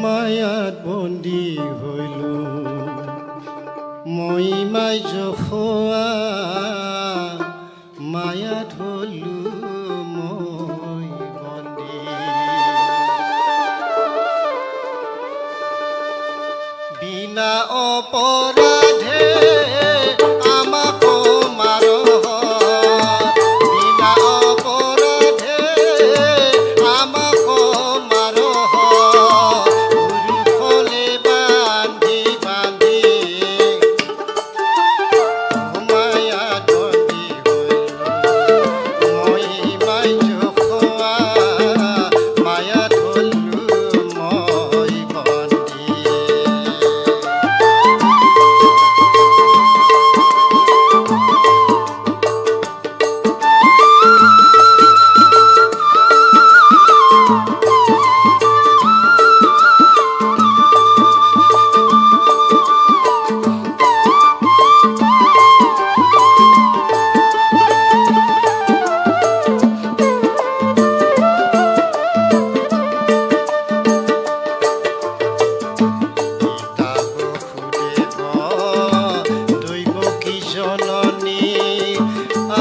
মায়াত বন্দী হইলো মই মাই জখোৱা মায়াত হলো মই বন্দী বিনা অপৰাধে আমাক মাৰ বিনা অপৰাধে আমাক মাৰ উৰুখলে বান্ধি বান্ধি মায়াত বন্দী হলো মই মাই জখোৱা মায়াত হলো মই বন্দী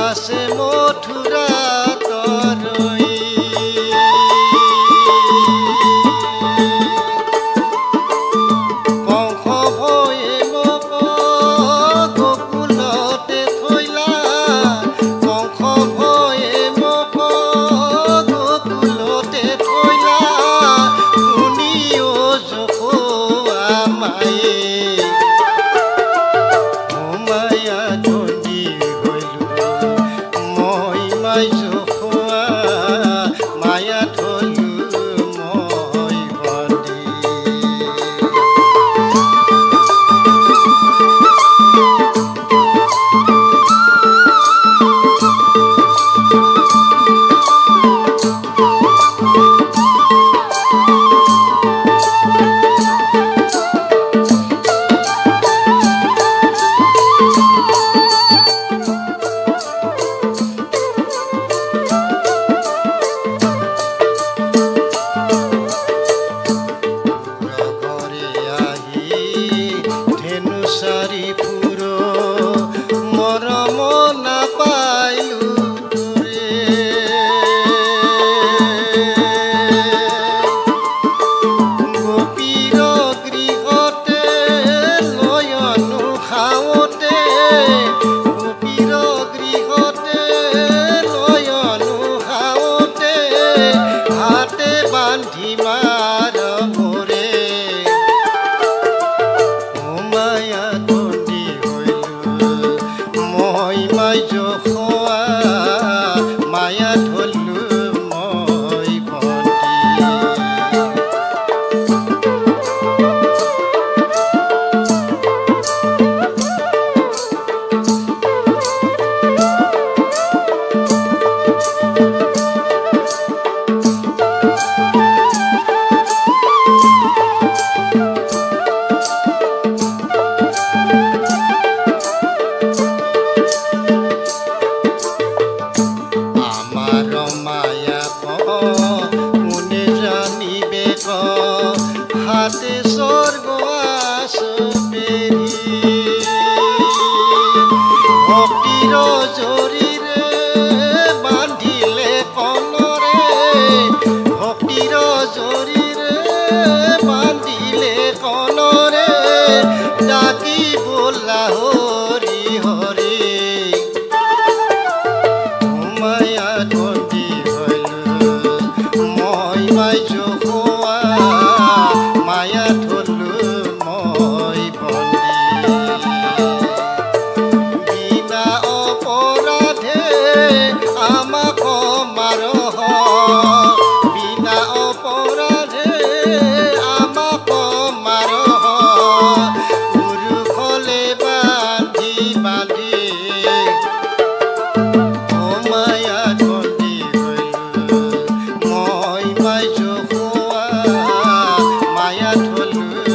আছে মথুৰা তৰৈ কংস ভয়ে মোক গকুলতে থৈলা কংস ভয়ে মোক গকুলতে থৈলা শুনিও জখোৱা মায়ে মায়াত বন্দী হইলো মই মাই জখোৱা মায়াত হলো মই বন্দী চাৰি ফুৰ মৰম নাপাইলো তোৰে গোপীৰ গৃহতে লয়নো খাওঁতে গোপীৰ গৃহতে লয়নো খাওঁতে হাতে বান্ধি মাৰ মোৰে মায়াত বন্দী হইলো মই মাই জখোৱা মায়াত হলো মই বন্দী কোনে জানিবে হাতে স্বর্গ আসবেরি ভক্তির জরিরে বান্ধিলে কনরে ভক্তির জরিরে বান্ধিলে কনরে ডাকি বলা হরি হরি মায়াত বন্দী হইলো মই মাই জখোৱা মায়াত হলো মই বন্দী বিনা অপৰাধে আমাক মাৰ বিনা অপৰাধে আমাক মাৰ উৰুখলে বান্ধি বান্ধি মায়াত বন্দী হইলো মই মাই জখোৱা মায়াত হলো